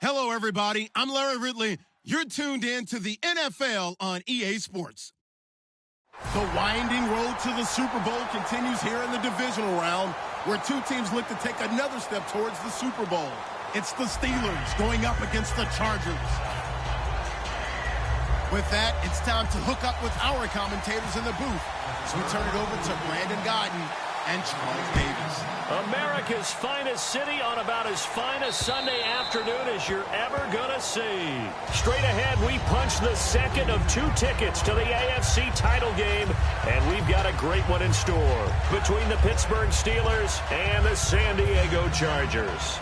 Hello, everybody. I'm Larry Ridley. You're tuned in to the NFL on EA Sports. The winding road to the Super Bowl continues here in the divisional round, where two teams look to take another step towards the Super Bowl. It's the Steelers going up against the Chargers. With that, it's time to hook up with our commentators in the booth. So we turn it over to Brandon Godden and Charles Davis. America's finest city on about as fine a Sunday afternoon as you're ever gonna see. Straight ahead, we punch the second of 2 tickets to the AFC title game, and we've got a great one in store between the Pittsburgh Steelers and the San Diego Chargers.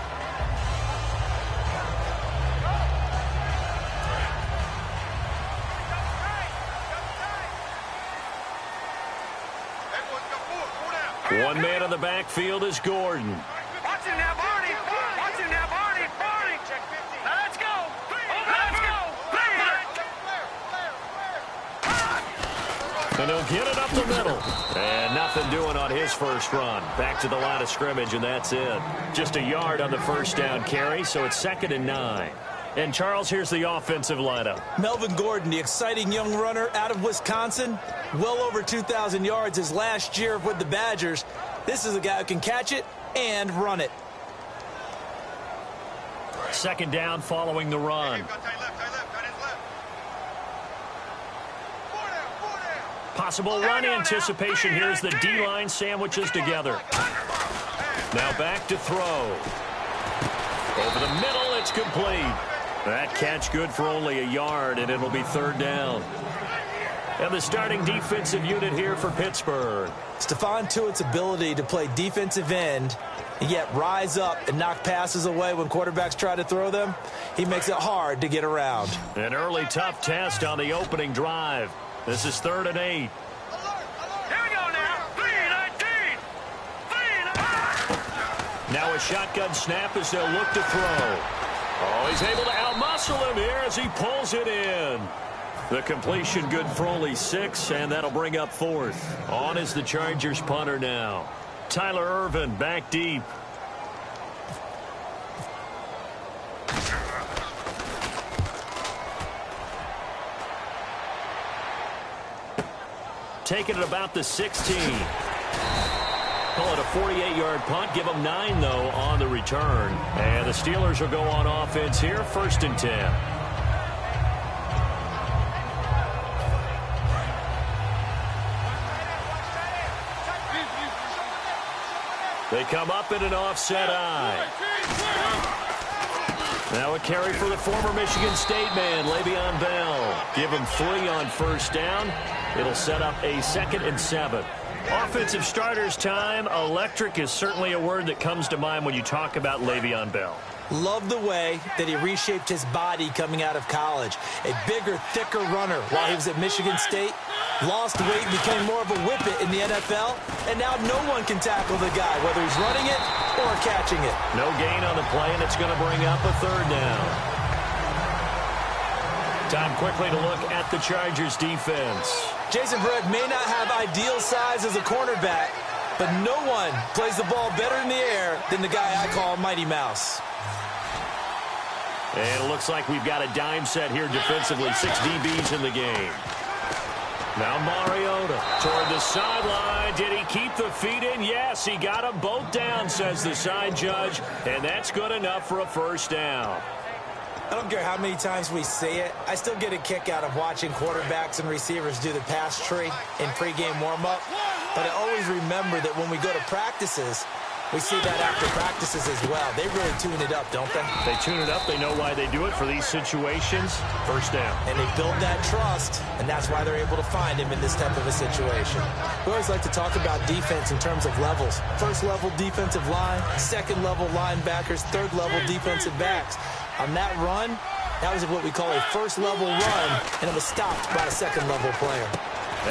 One man in the backfield is Gordon. Watch him now, Barney. Watch him now, Barney. Barney. Now let's go. Let's go. And he'll get it up the middle. And nothing doing on his first run. Back to the line of scrimmage, and that's it. Just a yard on the first down carry, so it's 2nd and 9. And, Charles, here's the offensive lineup. Melvin Gordon, the exciting young runner out of Wisconsin. Well over 2,000 yards his last year with the Badgers. This is a guy who can catch it and run it. 2nd down following the run. Possible run anticipation. Here's the D-line sandwiches together. Now back to throw. Over the middle, it's complete. That catch good for only a yard, and it'll be 3rd down. And the starting defensive unit here for Pittsburgh. Stephon Tuitt's ability to play defensive end and yet rise up and knock passes away when quarterbacks try to throw them, he makes it hard to get around. An early tough test on the opening drive. This is 3rd and 8. Here we go now. 3-19. Now a shotgun snap as they'll look to throw. Oh, he's able to outmuscle him here as he pulls it in. The completion good for only 6, and that'll bring up 4th. On is the Chargers punter now. Tyler Ervin back deep. Taking it about the 16. Call it a 48-yard punt. Give them 9, though, on the return. And the Steelers will go on offense here, 1st and 10. They come up in an offset eye. Now a carry for the former Michigan State man, Le'Veon Bell. Give him 3 on 1st down. It'll set up a 2nd and 7. Offensive starters time. Electric is certainly a word that comes to mind when you talk about Le'Veon Bell. Love the way that he reshaped his body coming out of college. A bigger, thicker runner while he was at Michigan State. Lost weight, became more of a whippet in the NFL, and now no one can tackle the guy, whether he's running it or catching it. No gain on the play, and it's going to bring up a 3rd down. Time quickly to look at the Chargers defense. Jason Verrett may not have ideal size as a cornerback, but no one plays the ball better in the air than the guy I call Mighty Mouse. And it looks like we've got a dime set here defensively. 6 DBs in the game. Now Mariota toward the sideline. Did he keep the feet in? Yes, he got them both down, says the side judge. And that's good enough for a 1st down. I don't care how many times we see it. I still get a kick out of watching quarterbacks and receivers do the pass tree in pregame warm-up. But I always remember that when we go to practices, we see that after practices as well. They really tune it up, don't they? They tune it up. They know why they do it for these situations. 1st down. And they build that trust, and that's why they're able to find him in this type of a situation. We always like to talk about defense in terms of levels. 1st level defensive line, 2nd level linebackers, 3rd level defensive backs. On that run, that was what we call a 1st level run, and it was stopped by a 2nd level player.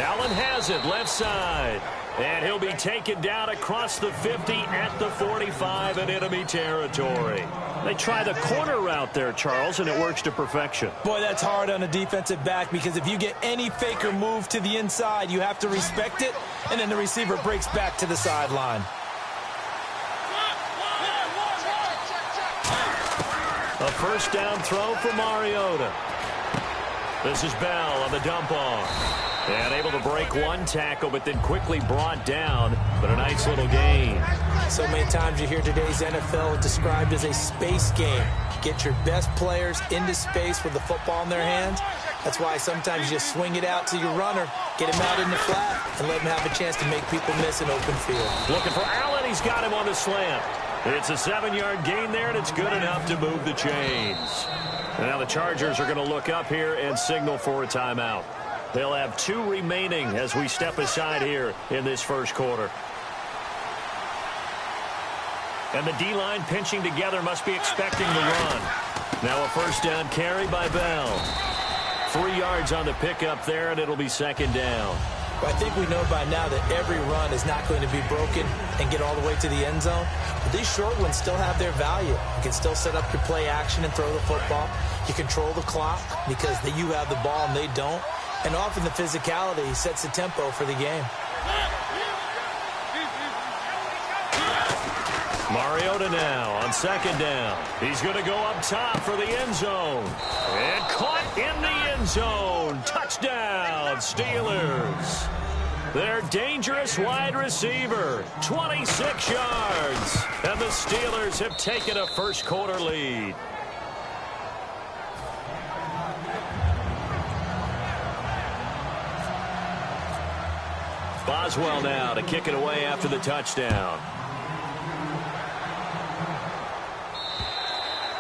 Allen has it left side. And he'll be taken down across the 50 at the 45 in enemy territory. They try the corner route there, Charles, and it works to perfection. Boy, that's hard on a defensive back because if you get any fake or move to the inside, you have to respect it, and then the receiver breaks back to the sideline. A first down throw for Mariota. This is Bell on the dump off. And able to break one tackle, but then quickly brought down. But a nice little gain. So many times you hear today's NFL described as a space game. Get your best players into space with the football in their hands. That's why sometimes you just swing it out to your runner, get him out in the flat, and let him have a chance to make people miss an open field. Looking for Allen. He's got him on the slant. It's a 7-yard gain there, and it's good enough to move the chains. Now the Chargers are going to look up here and signal for a timeout. They'll have 2 remaining as we step aside here in this first quarter. And the D-line pinching together must be expecting the run. Now a first down carry by Bell. 3 yards on the pickup there, and it'll be second down. But I think we know by now that every run is not going to be broken and get all the way to the end zone. But these short ones still have their value. You can still set up your play action and throw the football. You control the clock because you have the ball and they don't. And often the physicality sets the tempo for the game. Mariota now on second down. He's going to go up top for the end zone. And caught in the end zone. Touchdown, Steelers. Their dangerous wide receiver, 26 yards. And the Steelers have taken a first quarter lead. Boswell now to kick it away after the touchdown.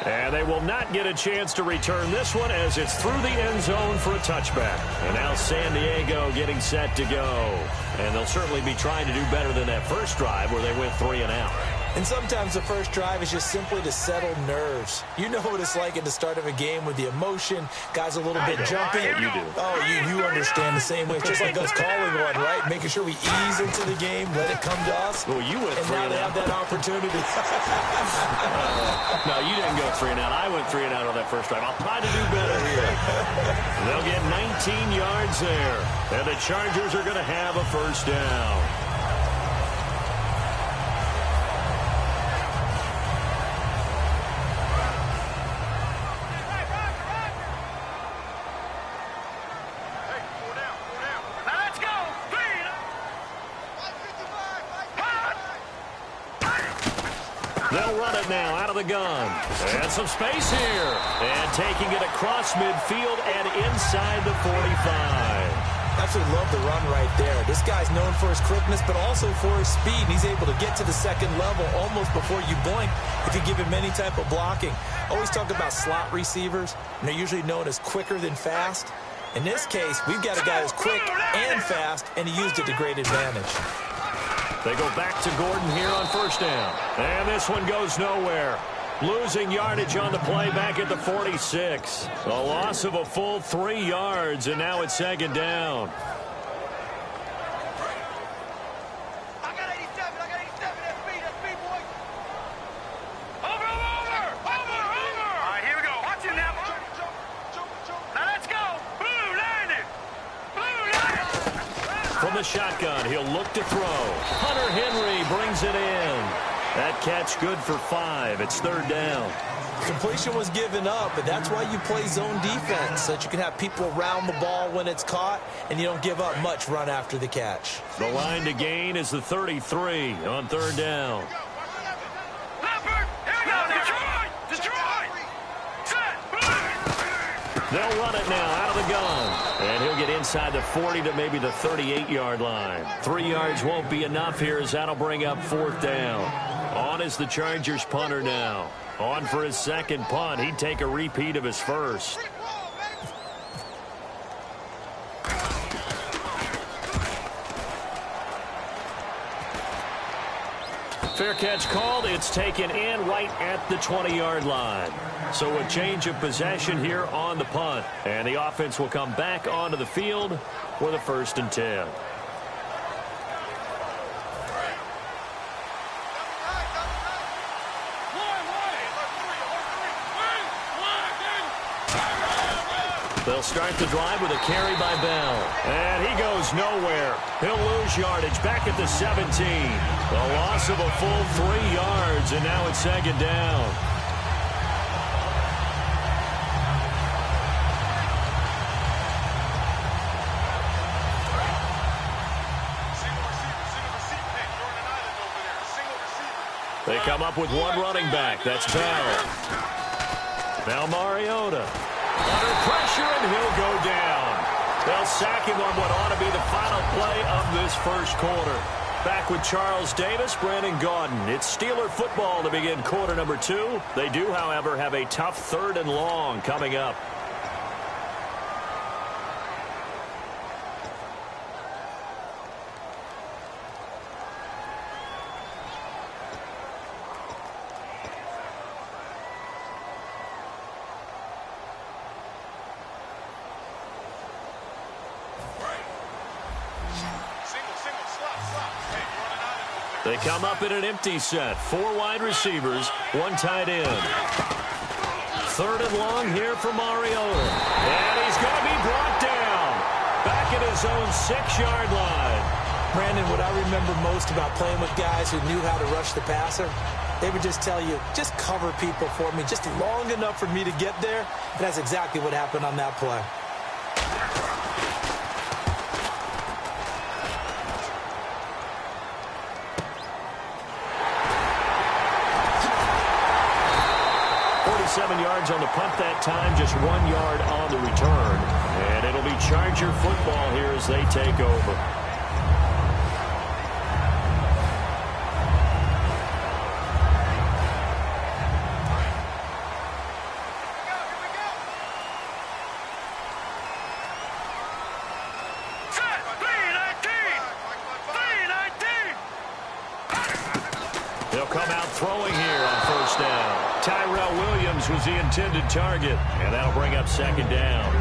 And they will not get a chance to return this one as it's through the end zone for a touchback. And now San Diego getting set to go. And they'll certainly be trying to do better than that first drive where they went 3 and out. And sometimes the first drive is just simply to settle nerves. You know what it's like at the start of a game with the emotion. Guys a little bit jumpy. You do. Oh, you understand the same way. It's just like us calling one, right? Making sure we ease into the game, let it come to us. Well, you went 3 and and now they out. have that opportunity. No, you didn't go 3 and out. I went 3 and out on that first drive. I'll try to do better here. They'll get 19 yards there. And the Chargers are going to have a first down. They'll run it now out of the gun. And some space here. And taking it across midfield and inside the 45. Absolutely love the run right there. This guy's known for his quickness, but also for his speed. He's able to get to the second level almost before you blink if you give him any type of blocking. Always talk about slot receivers, and they're usually known as quicker than fast. In this case, we've got a guy who's quick and fast, and he used it to great advantage. They go back to Gordon here on first down. And this one goes nowhere. Losing yardage on the play back at the 46. A loss of a full 3 yards, and now it's second down. I got 87. That's me, boy. Over. All right, here we go. Watch it now. Now let's go. Blue landed. From the shotgun, he'll look to throw. Hunter Henry brings it in. That catch good for 5. It's third down. Completion was given up, but that's why you play zone defense, so that you can have people around the ball when it's caught, and you don't give up much run after the catch. The line to gain is the 33 on third down. Leopard, here we go. Detroit. Set. They'll run it now out of the gun. And he'll get inside the 40 to maybe the 38-yard line. 3 yards won't be enough here as that'll bring up fourth down. On is the Chargers punter now. On for his second punt. He'd take a repeat of his first. Fair catch called. It's taken in right at the 20-yard line. So a change of possession here on the punt. And the offense will come back onto the field with a 1st and 10. They'll start the drive with a carry by Bell. And he goes nowhere. He'll lose yardage back at the 17. The loss of a full 3 yards, and now it's second down. come up with one running back. That's Bell. Now Mariota. Under pressure, and he'll go down. They'll sack him on what ought to be the final play of this first quarter. Back with Charles Davis, Brandon Gaudin. It's Steeler football to begin quarter number 2. They do, however, have a tough 3rd and long coming up. They come up in an empty set. 4 wide receivers, 1 tight end. 3rd and long here for Mariota. And he's going to be brought down. Back at his own 6-yard line. Brandon, what I remember most about playing with guys who knew how to rush the passer, they would just tell you, just cover people for me, just long enough for me to get there. And that's exactly what happened on that play. Yards on the punt that time, just 1 yard on the return. And it'll be Charger football here as they take over. They'll come out throwing here on 1st down. Tyrell Williams was the intended target, and that'll bring up 2nd down.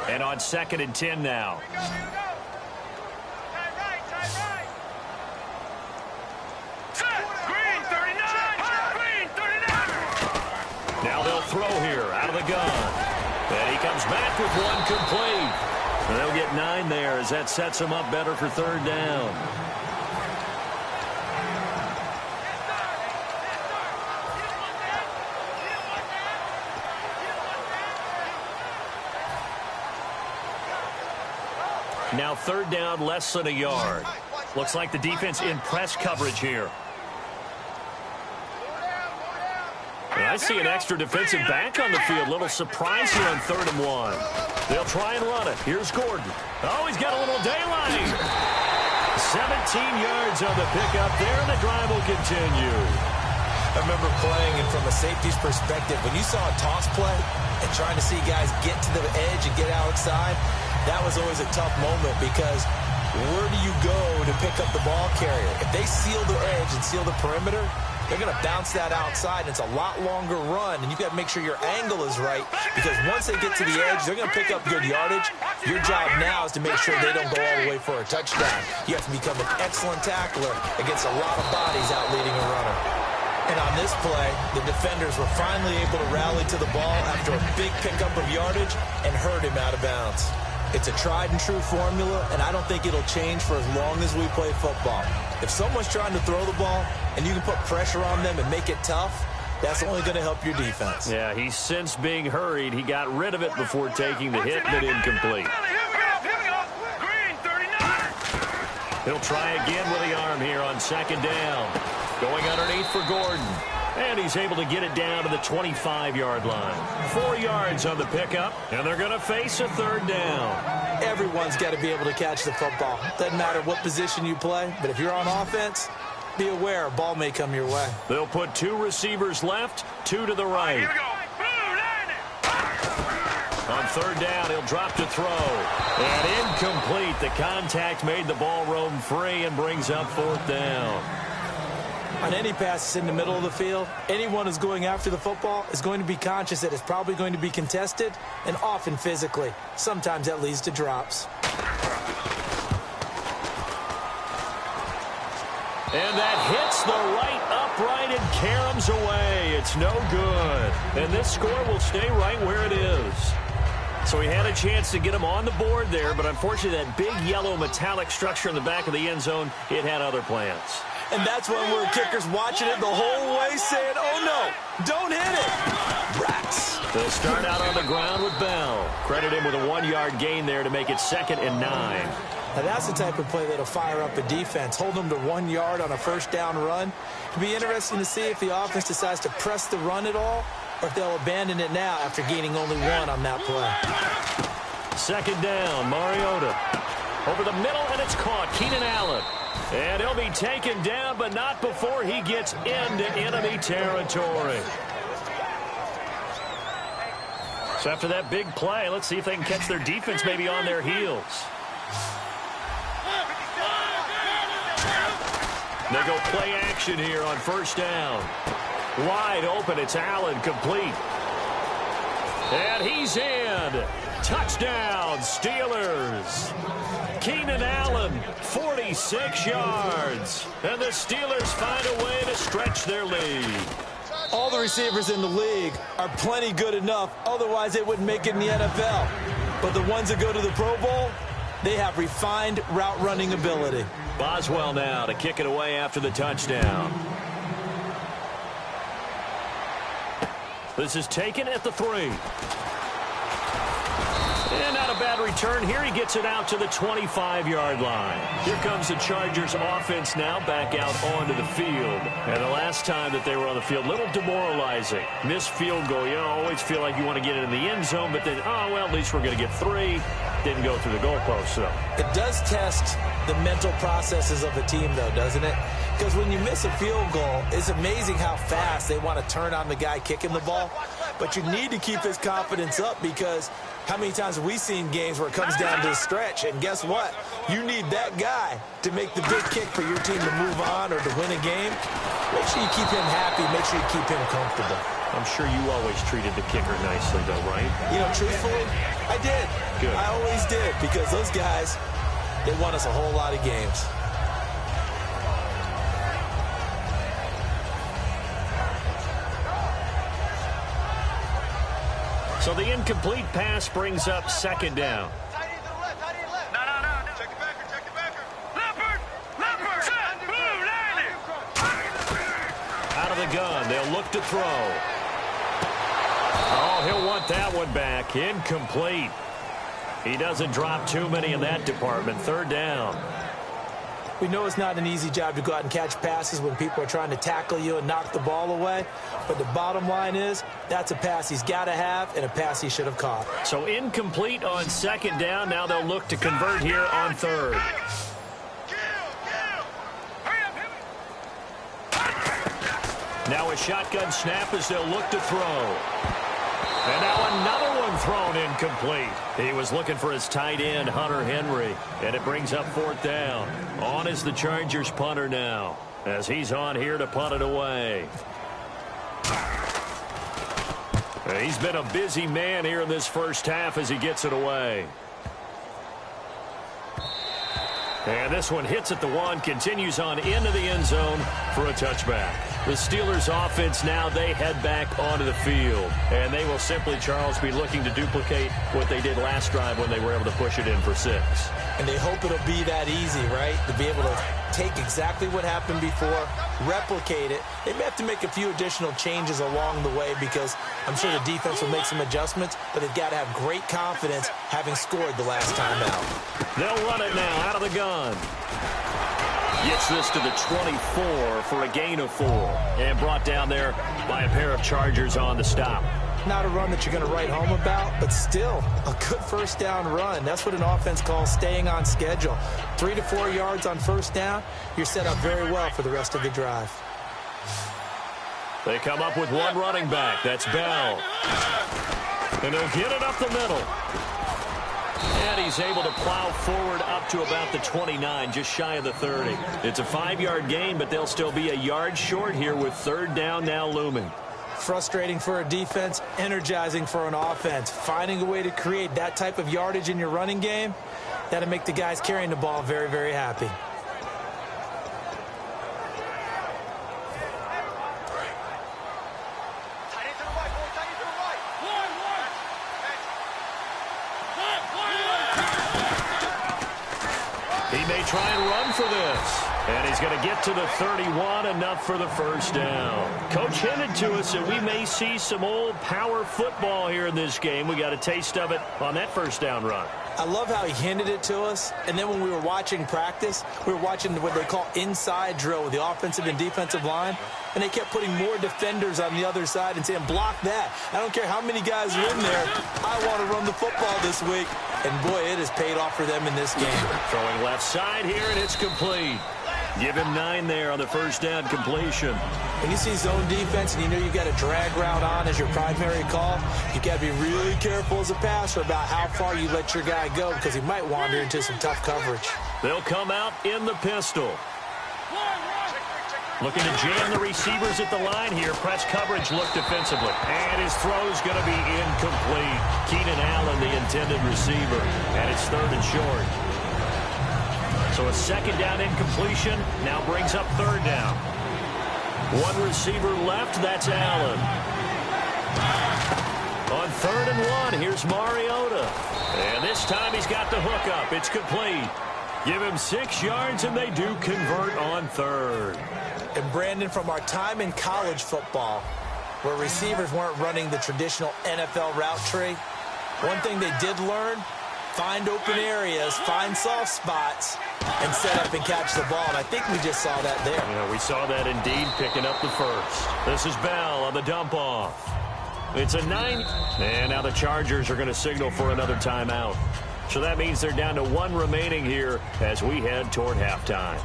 And on 2nd and 10 now. Now they'll throw here out of the gun. And he comes back with 1 complete. And they'll get 9 there as that sets them up better for 3rd down. Now 3rd down, less than a yard. Looks like the defense in press coverage here. I see an extra defensive back on the field. Little surprise here on 3rd and 1. They'll try and run it. Here's Gordon. Oh, he's got a little daylight. 17 yards on the pickup there, and the drive will continue. I remember playing, and from a safety's perspective, when you saw a toss play and trying to see guys get to the edge and get outside, that was always a tough moment because where do you go to pick up the ball carrier? If they seal the edge and seal the perimeter, they're going to bounce that outside. It's a lot longer run, and you've got to make sure your angle is right because once they get to the edge, they're going to pick up good yardage. Your job now is to make sure they don't go all the way for a touchdown. You have to become an excellent tackler against a lot of bodies out leading a runner. And on this play, the defenders were finally able to rally to the ball after a big pickup of yardage and hurt him out of bounds. It's a tried-and-true formula, and I don't think it'll change for as long as we play football. If someone's trying to throw the ball and you can put pressure on them and make it tough, that's only going to help your defense. Yeah, he's since being hurried. He got rid of it before taking the hit, but incomplete. He'll try again with the arm here on 2nd down. Going underneath for Gordon. And he's able to get it down to the 25-yard line. 4 yards on the pickup, and they're going to face a 3rd down. Everyone's got to be able to catch the football. Doesn't matter what position you play, but if you're on offense, be aware a ball may come your way. They'll put 2 receivers left, 2 to the right. On 3rd down, he'll drop to throw. And incomplete. The contact made the ball roam free and brings up 4th down. On any passes in the middle of the field, anyone who's going after the football is going to be conscious that it's probably going to be contested and often physically. Sometimes that leads to drops. And that hits the right upright and caroms away. It's no good. And this score will stay right where it is. So he had a chance to get him on the board there, but unfortunately that big yellow metallic structure in the back of the end zone, it had other plans. And that's when we're kickers watching it the whole way saying, oh no, don't hit it. Rats. They'll start out on the ground with Bell. Credit him with a 1-yard gain there to make it 2nd and 9. Now that's the type of play that'll fire up a defense. Hold them to 1 yard on a first down run. It'll be interesting to see if the offense decides to press the run at all or if they'll abandon it now after gaining only 1 on that play. 2nd down, Mariota. Over the middle, and it's caught. Keenan Allen. And he'll be taken down, but not before he gets into enemy territory. So after that big play, let's see if they can catch their defense maybe on their heels. They go play action here on 1st down. Wide open, it's Allen, complete. And he's in. Touchdown, Steelers. Keenan Allen, 46 yards. And the Steelers find a way to stretch their lead. All the receivers in the league are plenty good enough. Otherwise, they wouldn't make it in the NFL. But the ones that go to the Pro Bowl, they have refined route running ability. Boswell now to kick it away after the touchdown. This is taken at the 3. And not a bad return here. He gets it out to the 25-yard line. Here comes the Chargers offense now back out onto the field. And the last time that they were on the field, a little demoralizing. Missed field goal. You always feel like you want to get it in the end zone, but then, oh, well, at least we're going to get 3. Didn't go through the goalpost, though. It does test the mental processes of a team, though, doesn't it? Because when you miss a field goal, it's amazing how fast they want to turn on the guy kicking the ball. But you need to keep his confidence up because how many times have we seen games where it comes down to the stretch? And guess what? You need that guy to make the big kick for your team to move on or to win a game. Make sure you keep him happy. Make sure you keep him comfortable. I'm sure you always treated the kicker nicely, though, right? You know, truthfully, I did. Good. I always did because those guys, they won us a whole lot of games. So the incomplete pass brings up 2nd down. Check the backer. Leopard. Set. Blue. Landed. Out of the gun. They'll look to throw. Oh, he'll want that one back. Incomplete. He doesn't drop too many in that department. 3rd down. We know it's not an easy job to go out and catch passes when people are trying to tackle you and knock the ball away. But the bottom line is that's a pass he's got to have and a pass he should have caught. So incomplete on 2nd down. Now they'll look to convert here on 3rd. Now a shotgun snap as they'll look to throw. And now another one thrown incomplete. He was looking for his tight end, Hunter Henry. And it brings up 4th down. On is the Chargers punter now, as he's on here to punt it away. He's been a busy man here in this first half as he gets it away. And this one hits at the 1, continues on into the end zone for a touchback. The Steelers offense now, they head back onto the field. And they will simply, Charles, be looking to duplicate what they did last drive when they were able to push it in for 6. And they hope it'll be that easy, right? To be able to take exactly what happened before, replicate it. They may have to make a few additional changes along the way because I'm sure the defense will make some adjustments, but they've got to have great confidence having scored the last time out. They'll run it now out of the gun. Gets this to the 24 for a gain of 4. And brought down there by a pair of Chargers on the stop. Not a run that you're going to write home about, but still a good first down run. That's what an offense calls staying on schedule. 3 to 4 yards on first down, you're set up very well for the rest of the drive. They come up with one running back. That's Bell. And they'll get it up the middle. And he's able to plow forward up to about the 29, just shy of the 30. It's a 5-yard gain, but they'll still be a yard short here with 3rd down now looming. Frustrating for a defense, energizing for an offense. Finding a way to create that type of yardage in your running game, that'll make the guys carrying the ball very, very happy. He may try and run for this. And he's going to get to the 31, enough for the first down. Coach hinted to us that we may see some old power football here in this game. We got a taste of it on that first down run. I love how he hinted it to us, and then when we were watching practice, we were watching what they call inside drill with the offensive and defensive line, and they kept putting more defenders on the other side and saying, block that. I don't care how many guys are in there. I want to run the football this week. And, boy, it has paid off for them in this game. Throwing left side here, and it's complete. Give him 9 there on the first down completion. When you see zone defense and you know you got a drag route on as your primary call, you got to be really careful as a passer about how far you let your guy go because he might wander into some tough coverage. They'll come out in the pistol. Looking to jam the receivers at the line here. Press coverage look defensively. And his throw's going to be incomplete. Keenan Allen, the intended receiver. And it's 3rd and short. So a second down incompletion now brings up 3rd down. One receiver left, that's Allen. On 3rd and 1, here's Mariota. And this time he's got the hook up. It's complete. Give him 6 yards, and they do convert on 3rd. And, Brandon, from our time in college football, where receivers weren't running the traditional NFL route tree, one thing they did learn, find open areas, find soft spots, and set up and catch the ball. And I think we just saw that there. Yeah, we saw that indeed, picking up the first. This is Bell on the dump-off. It's a 9. And now the Chargers are going to signal for another timeout. So that means they're down to 1 remaining here as we head toward halftime.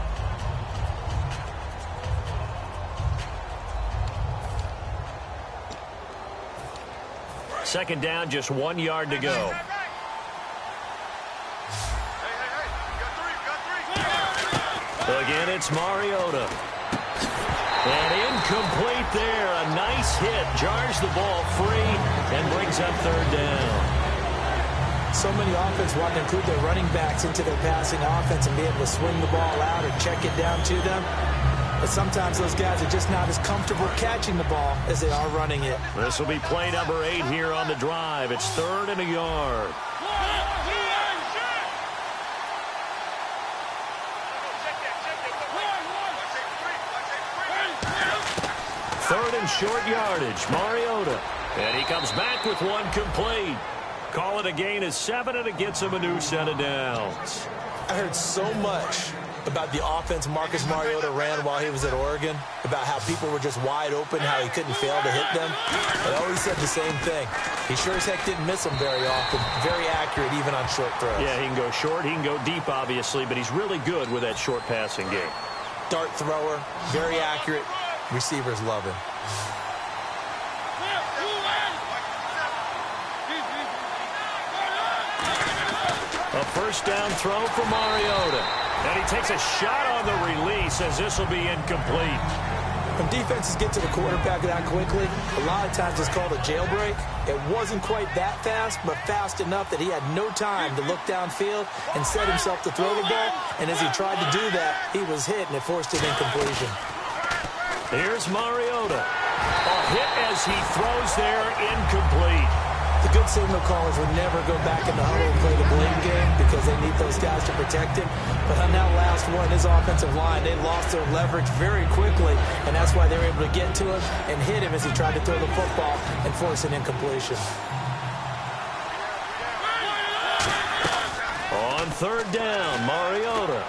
Second down, just 1 yard to go. Again, it's Mariota. And incomplete there. A nice hit. Jars the ball free and brings up 3rd down. So many offense want to include their running backs into their passing offense and be able to swing the ball out or check it down to them. But sometimes those guys are just not as comfortable catching the ball as they are running it. This will be play number 8 here on the drive. It's 3rd and a yard. Third and short yardage, Mariota. And he comes back with 1 complete. Call it a gain of 7, and it gets him a new set of downs. I heard so much about the offense Marcus Mariota ran while he was at Oregon, about how people were just wide open, how he couldn't fail to hit them. I always said the same thing. He sure as heck didn't miss them very often. Very accurate even on short throws. Yeah, he can go short, he can go deep, obviously, but he's really good with that short passing game. Dart thrower, very accurate. Receivers love him. A first down throw for Mariota. And he takes a shot on the release as this will be incomplete. When defenses get to the quarterback that quickly, a lot of times it's called a jailbreak. It wasn't quite that fast, but fast enough that he had no time to look downfield and set himself to throw the ball. And as he tried to do that, he was hit, and it forced an incompletion. Here's Mariota. A hit as he throws there, incomplete. The good signal callers would never go back in the huddle and play the blame game because they need those guys to protect him. But on that last one, his offensive line, they lost their leverage very quickly, and that's why they were able to get to him and hit him as he tried to throw the football and force an incompletion. On 3rd down, Mariota.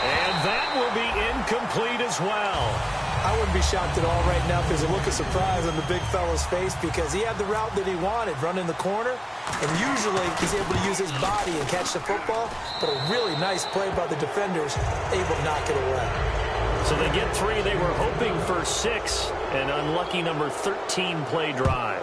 And that will be incomplete as well. I wouldn't be shocked at all right now if there's a look of surprise on the big fellow's face because he had the route that he wanted, running the corner, and usually he's able to use his body and catch the football, but a really nice play by the defenders, able to knock it away. So they get 3. They were hoping for 6, an unlucky number 13 play drive.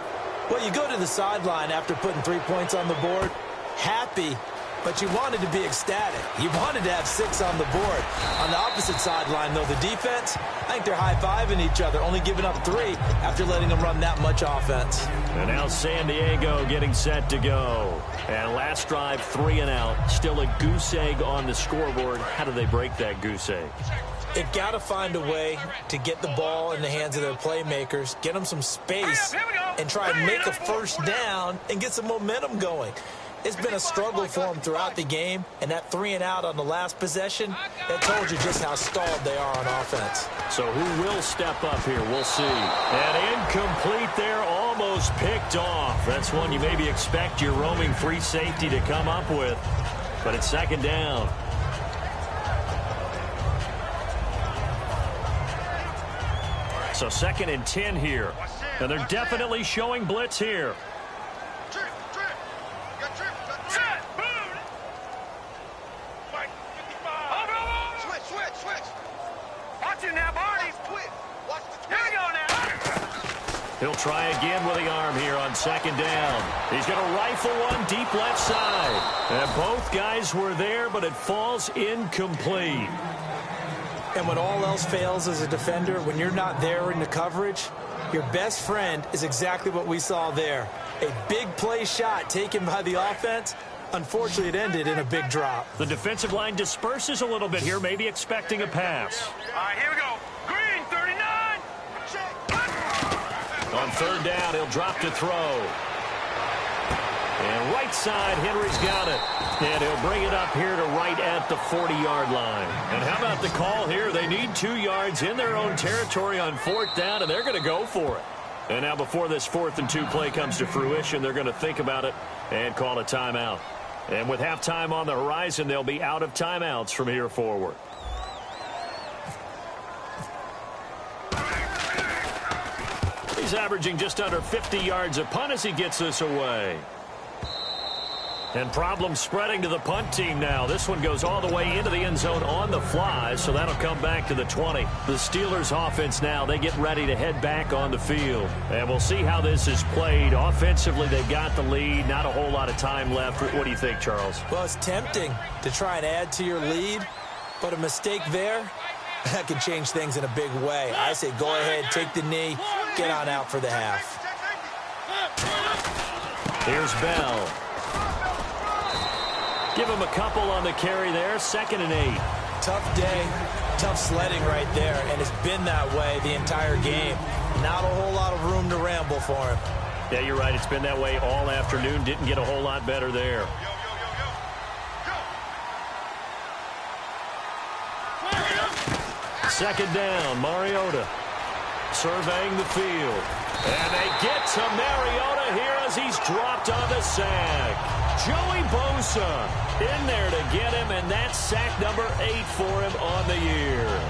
Well, you go to the sideline after putting 3 points on the board, happy, but you wanted to be ecstatic. You wanted to have 6 on the board. On the opposite sideline, though, the defense, I think they're high-fiving each other, only giving up 3 after letting them run that much offense. And now San Diego getting set to go. And last drive, 3 and out. Still a goose egg on the scoreboard. How do they break that goose egg? They've got to find a way to get the ball in the hands of their playmakers, get them some space, and try and make a first down and get some momentum going. It's been a struggle for them throughout the game, and that 3-and-out on the last possession, that told you just how stalled they are on offense. So who will step up here? We'll see. And incomplete there, almost picked off. That's one you maybe expect your roaming free safety to come up with, but it's second down. So 2nd and 10 here, and they're definitely showing blitz here. He'll try again with the arm here on 2nd down. He's going to rifle one deep left side. And both guys were there, but it falls incomplete. And when all else fails as a defender, when you're not there in the coverage, your best friend is exactly what we saw there. A big play shot taken by the offense. Unfortunately, it ended in a big drop. The defensive line disperses a little bit here, maybe expecting a pass. All right, here we go. Green, 39. On 3rd down, he'll drop to throw. And right side, Henry's got it. And he'll bring it up here to right at the 40-yard line. And how about the call here? They need 2 yards in their own territory on 4th down, and they're going to go for it. And now before this 4th and 2 play comes to fruition, they're going to think about it and call a timeout. And with halftime on the horizon, they'll be out of timeouts from here forward. He's averaging just under 50 yards a punt as he gets this away. And problems spreading to the punt team now. This one goes all the way into the end zone on the fly, so that'll come back to the 20. The Steelers offense now, they get ready to head back on the field. And we'll see how this is played. Offensively, they've got the lead. Not a whole lot of time left. What do you think, Charles? Well, it's tempting to try and add to your lead, but a mistake there, that can change things in a big way. I say go ahead, take the knee, get on out for the half. Here's Bell. Give him a couple on the carry there. 2nd and 8. Tough day, tough sledding right there, and it's been that way the entire game. Not a whole lot of room to ramble for him. Yeah, you're right. It's been that way all afternoon. Didn't get a whole lot better there. Second down, Mariota surveying the field. And they get to Mariota here as he's dropped on the sack. Joey Bosa in there to get him, and that's sack number 8 for him on the year.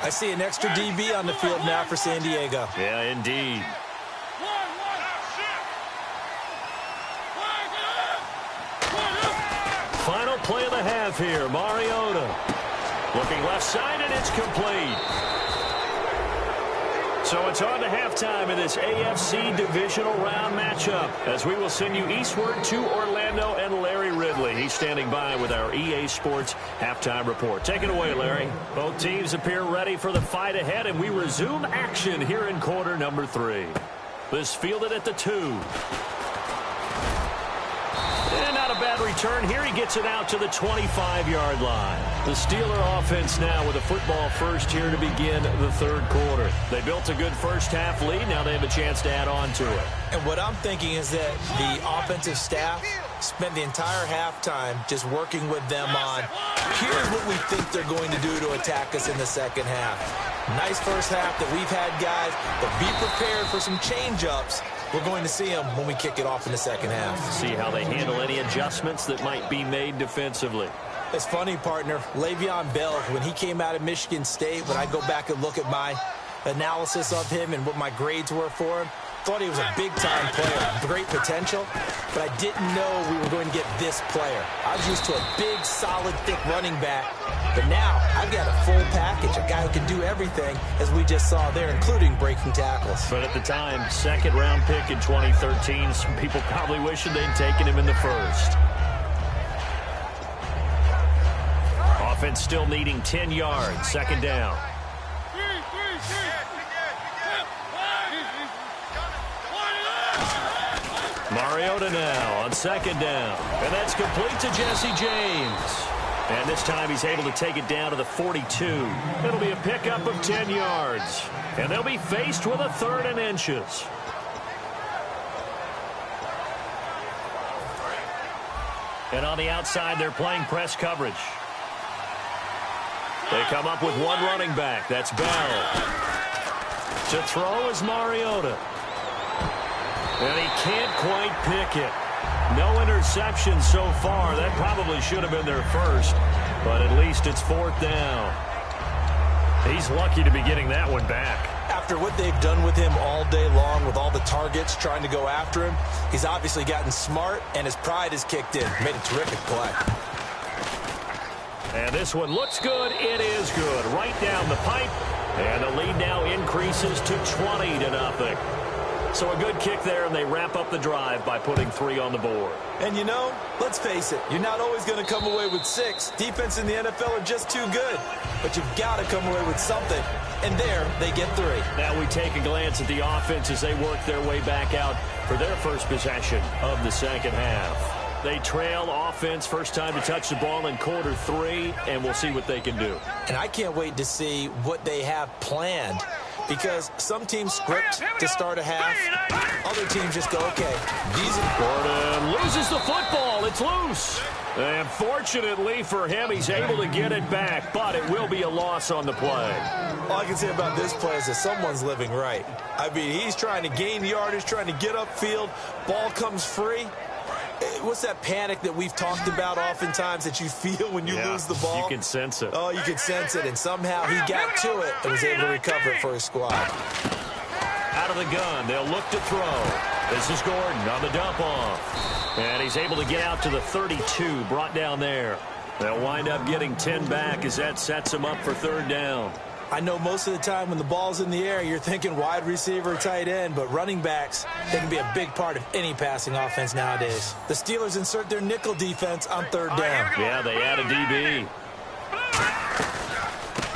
I see an extra DB on the field now for San Diego. Yeah, indeed. Final play of the half here. Mariota looking left side, and it's complete. So it's on to halftime in this AFC divisional round matchup as we will send you eastward to Orlando and Larry Ridley. He's standing by with our EA Sports halftime report. Take it away, Larry. Both teams appear ready for the fight ahead, and we resume action here in quarter number 3. This fielded at the 2. And not a bad return here. He gets it out to the 25-yard line. The Steeler offense now with a football first here to begin the 3rd quarter. They built a good first half lead. Now they have a chance to add on to it. And what I'm thinking is that the offensive staff spent the entire halftime just working with them on, here's what we think they're going to do to attack us in the second half. Nice first half that we've had, guys, but be prepared for some change-ups. We're going to see them when we kick it off in the second half. See how they handle any adjustments that might be made defensively. It's funny, partner. Le'Veon Bell, when he came out of Michigan State, when I go back and look at my analysis of him and what my grades were for him, thought he was a big-time player, great potential, but I didn't know we were going to get this player. I was used to a big, solid, thick running back, but now I've got a full package, a guy who can do everything, as we just saw there, including breaking tackles. But at the time, 2nd-round pick in 2013, some people probably wishing they'd taken him in the 1st. Offense still needing 10 yards, 2nd down. Mariota now on second down. And that's complete to Jesse James. And this time he's able to take it down to the 42. It'll be a pickup of 10 yards. And they'll be faced with a 3rd and inches. And on the outside, they're playing press coverage. They come up with one running back. That's Bell. To throw is Mariota. And he can't quite pick it. No interception so far. That probably should have been their first. But at least it's 4th down. He's lucky to be getting that one back. After what they've done with him all day long, with all the targets trying to go after him, he's obviously gotten smart, and his pride has kicked in. Made a terrific play. And this one looks good. It is good. Right down the pipe. And the lead now increases to 20-0. So a good kick there, and they wrap up the drive by putting 3 on the board. And you know, let's face it, you're not always going to come away with 6. Defense in the NFL are just too good. But you've got to come away with something. And there, they get 3. Now we take a glance at the offense as they work their way back out for their first possession of the second half. They trail offense, first time to touch the ball in quarter 3, and we'll see what they can do. And I can't wait to see what they have planned, because some teams script to start a half. Other teams just go, okay, Gordon loses the football. It's loose. And fortunately for him, he's able to get it back, but it will be a loss on the play. All I can say about this play is that someone's living right. I mean, he's trying to gain yardage, trying to get upfield. Ball comes free. What's that panic that we've talked about oftentimes that you feel when you lose the ball? You can sense it. Oh, you can sense it, and somehow he got to it and was able to recover it for his squad. Out of the gun, they'll look to throw. This is Gordon on the dump off. And he's able to get out to the 32, brought down there. They'll wind up getting 10 back as that sets him up for 3rd down. I know most of the time when the ball's in the air, you're thinking wide receiver, tight end, but running backs, they can be a big part of any passing offense nowadays. The Steelers insert their nickel defense on 3rd down. Yeah, they add a DB.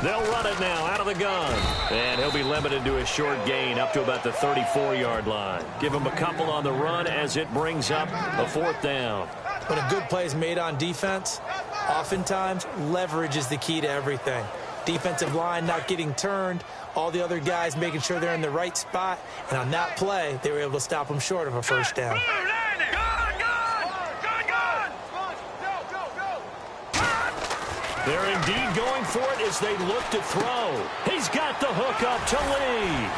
They'll run it now out of the gun. And he'll be limited to a short gain up to about the 34-yard line. Give him a couple on the run as it brings up a 4th down. When a good play is made on defense, oftentimes leverage is the key to everything. Defensive line not getting turned, all the other guys making sure they're in the right spot, and on that play, they were able to stop them short of a 1st down. They're indeed going for it as they look to throw. He's got the hook up to Lee.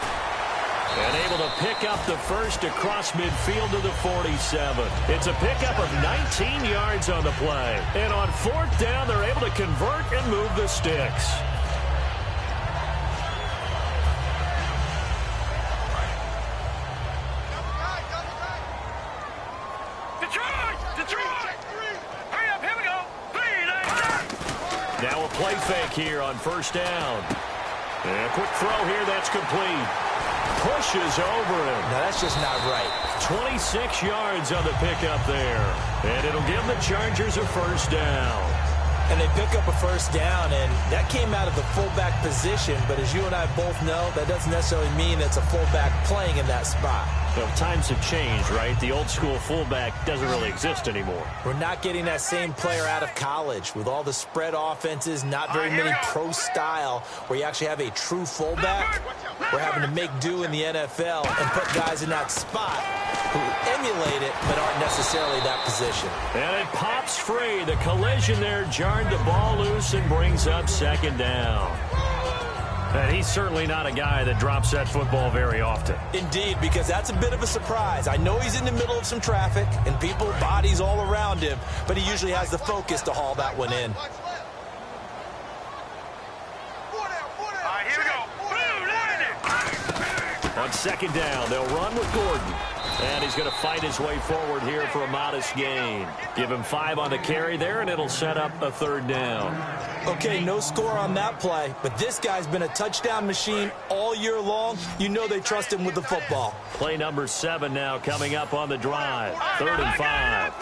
And able to pick up the first across midfield to the 47. It's a pickup of 19 yards on the play. And on 4th down, they're able to convert and move the sticks. Now a play fake here on 1st down. And a quick throw here, that's complete. Pushes over him. Now, that's just not right. 26 yards on the pickup there. And it'll give the Chargers a 1st down. And they pick up a 1st down, and that came out of the fullback position. But as you and I both know, that doesn't necessarily mean it's a fullback playing in that spot. So times have changed, right? The old school fullback doesn't really exist anymore. We're not getting that same player out of college with all the spread offenses, not very many pro style where you actually have a true fullback. We're having to make do in the NFL and put guys in that spot who emulate it but aren't necessarily that position. And it pops free. The collision there jarred the ball loose and brings up 2nd down. And he's certainly not a guy that drops that football very often. Indeed, because that's a bit of a surprise. I know he's in the middle of some traffic and people, bodies all around him, but he usually has the focus to haul that one in. On 2nd down, they'll run with Gordon. And he's going to fight his way forward here for a modest gain. Give him 5 on the carry there, and it'll set up a 3rd down. Okay, no score on that play, but this guy's been a touchdown machine all year long. You know they trust him with the football. Play number 7 now coming up on the drive. 3rd and 5.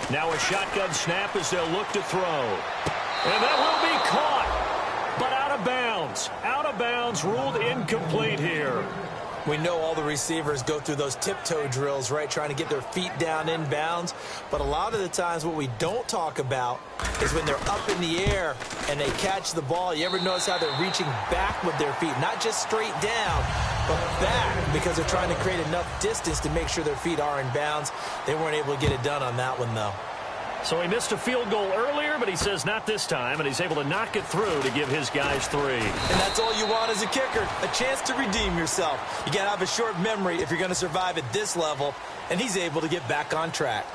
Now a shotgun snap as they'll look to throw. And that will be caught. But out of bounds. Out of bounds, ruled incomplete here. We know all the receivers go through those tiptoe drills, right, trying to get their feet down in bounds. But a lot of the times what we don't talk about is when they're up in the air and they catch the ball. You ever notice how they're reaching back with their feet? Not just straight down, but back, because they're trying to create enough distance to make sure their feet are in bounds. They weren't able to get it done on that one, though. So he missed a field goal earlier, but he says not this time, and he's able to knock it through to give his guys 3. And that's all you want as a kicker, a chance to redeem yourself. You got to have a short memory if you're going to survive at this level, and he's able to get back on track.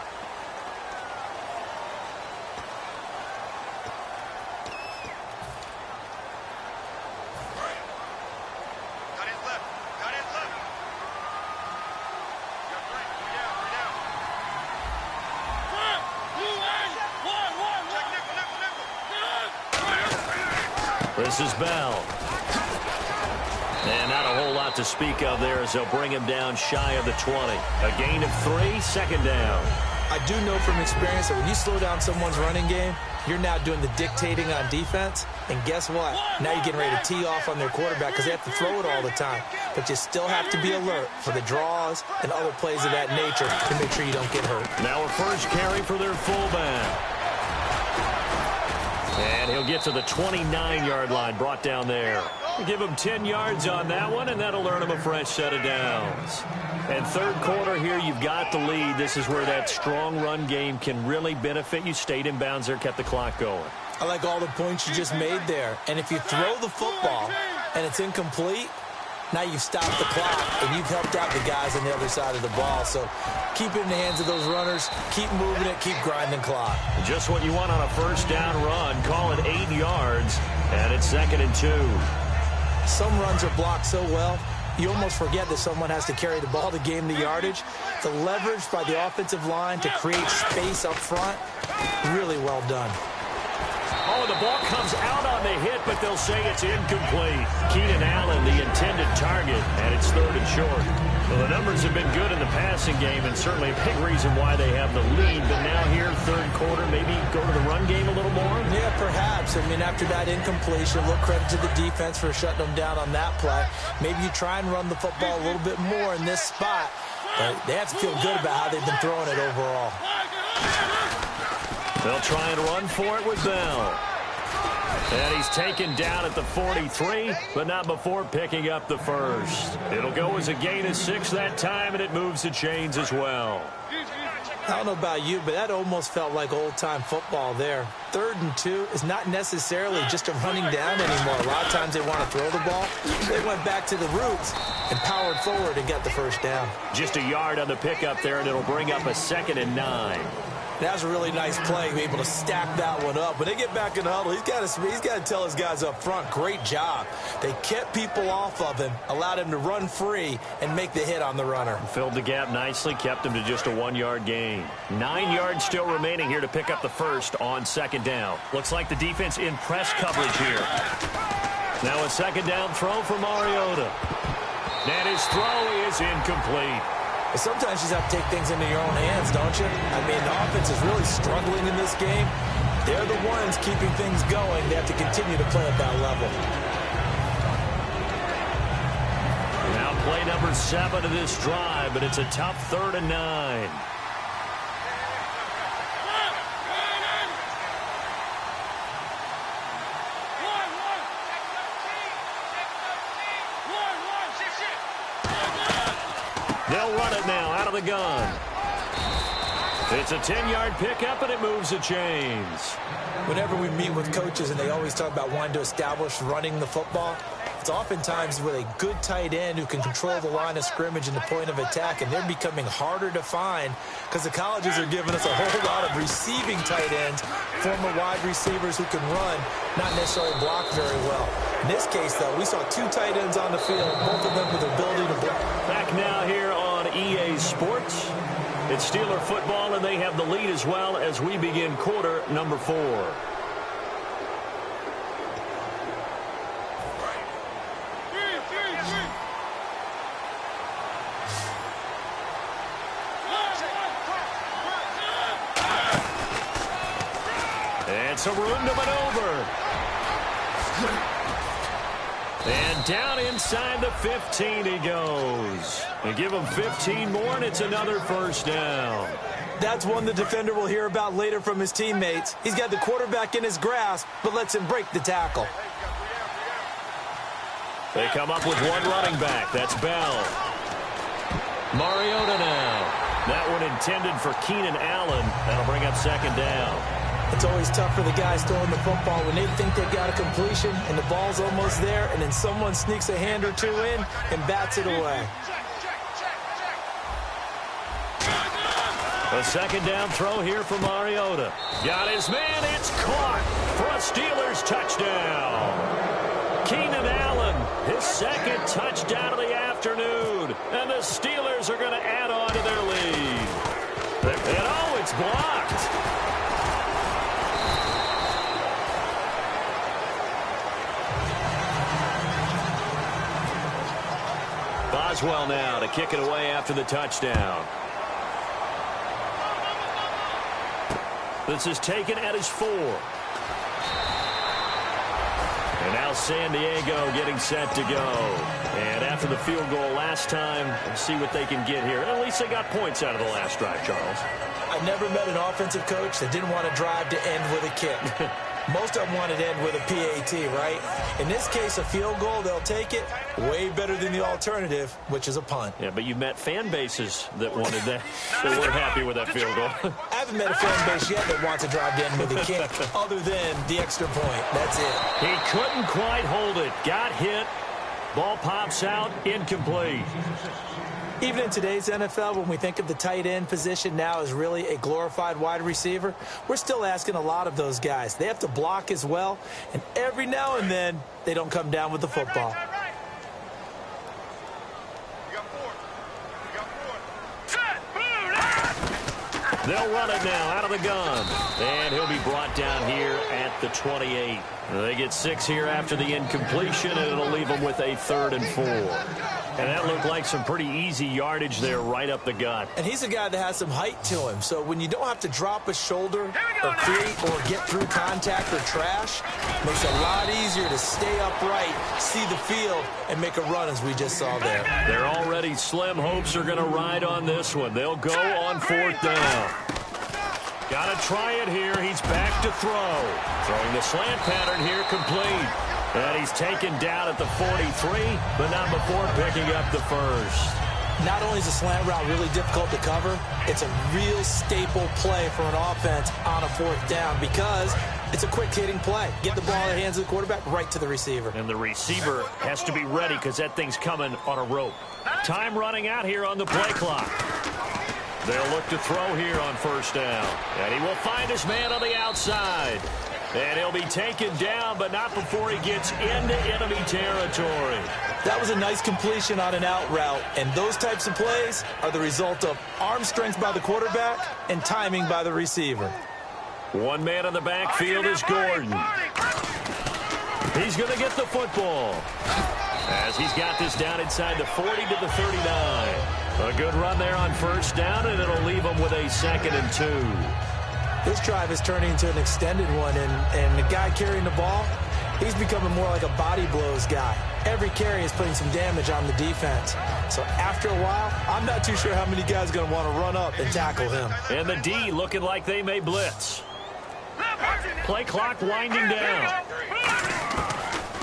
This is Bell. And not a whole lot to speak of there as they'll bring him down shy of the 20. A gain of 3, second down. I do know from experience that when you slow down someone's running game, you're now doing the dictating on defense. And guess what? Now you're getting ready to tee off on their quarterback because they have to throw it all the time. But you still have to be alert for the draws and other plays of that nature to make sure you don't get hurt. Now a first carry for their fullback. And he'll get to the 29-yard line, brought down there. Give him 10 yards on that one, and that'll earn him a fresh set of downs. And third quarter here, you've got the lead. This is where that strong run game can really benefit you. Stayed in bounds there, kept the clock going. I like all the points you just made there. And if you throw the football and it's incomplete, now you've stopped the clock, and you've helped out the guys on the other side of the ball. So keep it in the hands of those runners. Keep moving it. Keep grinding clock. Just what you want on a first down run. Call it 8 yards, and it's 2nd and 2. Some runs are blocked so well, you almost forget that someone has to carry the ball to gain the yardage. The leverage by the offensive line to create space up front, really well done. Oh, the ball comes out on the hit, but they'll say it's incomplete. Keenan Allen, the intended target, and it's 3rd and short. Well, the numbers have been good in the passing game, and certainly a big reason why they have the lead. But now here, third quarter, maybe go to the run game a little more? Yeah, perhaps. I mean, after that incompletion, a little credit to the defense for shutting them down on that play. Maybe you try and run the football a little bit more in this spot. But they have to feel good about how they've been throwing it overall. They'll try and run for it with Bell. And he's taken down at the 43, but not before picking up the first. It'll go as a gain of 6 that time, and it moves the chains as well. I don't know about you, but that almost felt like old-time football there. 3rd and 2 is not necessarily just a running down anymore. A lot of times they want to throw the ball. They went back to the roots and powered forward and got the first down. Just a yard on the pickup there, and it'll bring up a 2nd and 9. That was a really nice play, be able to stack that one up. When they get back in the huddle, he's got to tell his guys up front, great job. They kept people off of him, allowed him to run free, and make the hit on the runner. Filled the gap nicely, kept him to just a 1-yard gain. 9 yards still remaining here to pick up the first on 2nd down. Looks like the defense in press coverage here. Now a 2nd down throw for Mariota. And his throw is incomplete. But sometimes you just have to take things into your own hands, don't you? I mean, the offense is really struggling in this game. They're the ones keeping things going. They have to continue to play at that level. Now play number 7 of this drive, but it's a tough 3rd and 9. They'll run it now out of the gun. It's a 10-yard pickup, and it moves the chains. Whenever we meet with coaches and they always talk about wanting to establish running the football, it's oftentimes with a good tight end who can control the line of scrimmage and the point of attack, and they're becoming harder to find because the colleges are giving us a whole lot of receiving tight ends, former wide receivers who can run, not necessarily block very well. In this case, though, we saw 2 tight ends on the field, both of them with the ability to block. Back now here on EA Sports. It's Steeler football, and they have the lead as well as we begin quarter number 4. And some room to maneuver. And down inside the 15 he goes. They give him 15 more, and it's another first down. That's one the defender will hear about later from his teammates. He's got the quarterback in his grasp, but lets him break the tackle. They come up with one running back. That's Bell. Mariota now. That one intended for Keenan Allen. That'll bring up second down. It's always tough for the guys throwing the football when they think they've got a completion and the ball's almost there, and then someone sneaks a hand or two in and bats it away. A second down throw here for Mariota. Got his man. It's caught for a Steelers touchdown. Keenan Allen, his second touchdown of the afternoon. And the Steelers are going to add on to their lead. And oh, it's blocked. Boswell now to kick it away after the touchdown. This is taken at his 4. And now San Diego getting set to go. And after the field goal last time, let's see what they can get here. At least they got points out of the last drive, Charles. I never met an offensive coach that didn't want to drive to end with a kick. Most of them wanted to end with a PAT, right? In this case, a field goal, they'll take it. Way better than the alternative, which is a punt. Yeah, but you met fan bases that wanted that. They weren't happy with that field goal. I haven't met a fan base yet that wants to drive to end with a kick, other than the extra point. That's it. He couldn't quite hold it. Got hit. Ball pops out. Incomplete. Even in today's NFL, when we think of the tight end position now as really a glorified wide receiver, we're still asking a lot of those guys. They have to block as well, and every now and then, they don't come down with the football. They'll run it now out of the gun. And he'll be brought down here at the 28. They get 6 here after the incompletion, and it'll leave them with a 3rd and 4. And that looked like some pretty easy yardage there right up the gut. And he's a guy that has some height to him. So when you don't have to drop a shoulder or create or get through contact or trash, it makes it a lot easier to stay upright, see the field, and make a run as we just saw there. Their already slim hopes are going to ride on this one. They'll go on 4th down. Got to try it here. He's back to throw. Throwing the slant pattern here complete. And he's taken down at the 43, but not before picking up the first. Not only is the slant route really difficult to cover, it's a real staple play for an offense on a 4th down because it's a quick-hitting play. Get the ball in the hands of the quarterback right to the receiver. And the receiver has to be ready because that thing's coming on a rope. Time running out here on the play clock. They'll look to throw here on 1st down. And he will find his man on the outside. And he'll be taken down, but not before he gets into enemy territory. That was a nice completion on an out route, and those types of plays are the result of arm strength by the quarterback and timing by the receiver. One man in the backfield is Gordon. He's going to get the football as he's got this down inside the 40 to the 39. A good run there on 1st down, and it'll leave him with a 2nd and 2. This drive is turning into an extended one, and the guy carrying the ball, he's becoming more like a body blows guy. Every carry is putting some damage on the defense. So after a while, I'm not too sure how many guys are going to want to run up and tackle him. And the D looking like they may blitz. Play clock winding down.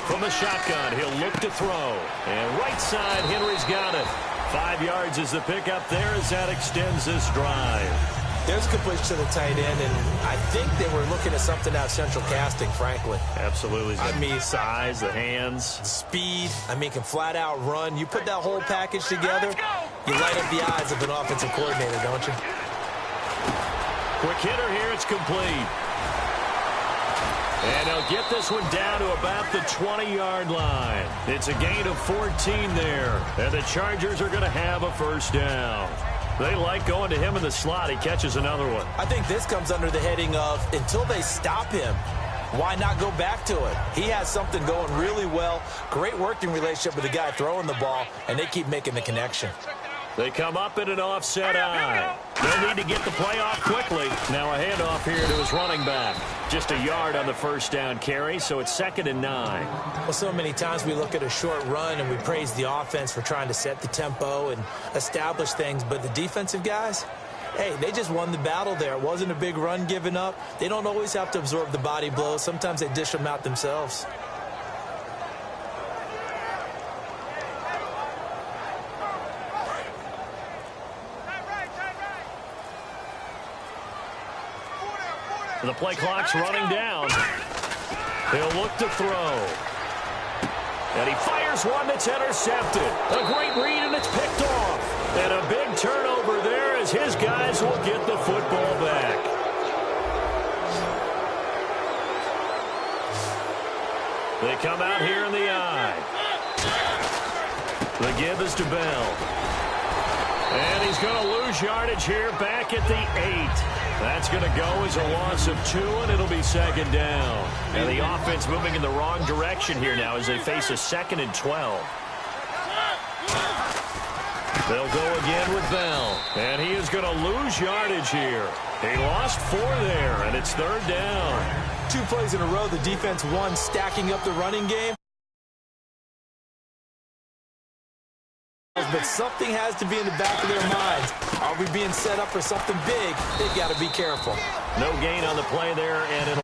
From the shotgun, he'll look to throw. And right side, Henry's got it. 5 yards is the pickup there as that extends this drive. There's a completion to the tight end, and I think they were looking at something out of central casting, frankly. Absolutely. I mean, size, the hands. Speed. I mean, can flat out run. You put that whole package together, you light up the eyes of an offensive coordinator, don't you? Quick hitter here. It's complete. And they'll get this one down to about the 20-yard line. It's a gain of 14 there. And the Chargers are going to have a 1st down. They like going to him in the slot. He catches another one. I think this comes under the heading of until they stop him, why not go back to it? He has something going really well. Great working relationship with the guy throwing the ball, and they keep making the connection. They come up in an offset eye. They'll need to get the play off quickly. Now a handoff here to his running back. Just a yard on the first down carry, so it's 2nd and 9. Well, so many times we look at a short run and we praise the offense for trying to set the tempo and establish things, but the defensive guys, hey, they just won the battle there. It wasn't a big run given up. They don't always have to absorb the body blows. Sometimes they dish them out themselves. The play clock's running down. He'll look to throw. And he fires one that's intercepted. A great read, and it's picked off. And a big turnover there as his guys will get the football back. They come out here in the eye. The give is to Bell. And he's going to lose yardage here back at the 8. That's going to go as a loss of 2, and it'll be 2nd down. And the offense moving in the wrong direction here now as they face a 2nd and 12. They'll go again with Bell. And he is going to lose yardage here. He lost 4 there, and it's 3rd down. 2 plays in a row, the defense won, stacking up the running game. But something has to be in the back of their minds. Are we being set up for something big? They've got to be careful. No gain on the play there, and it'll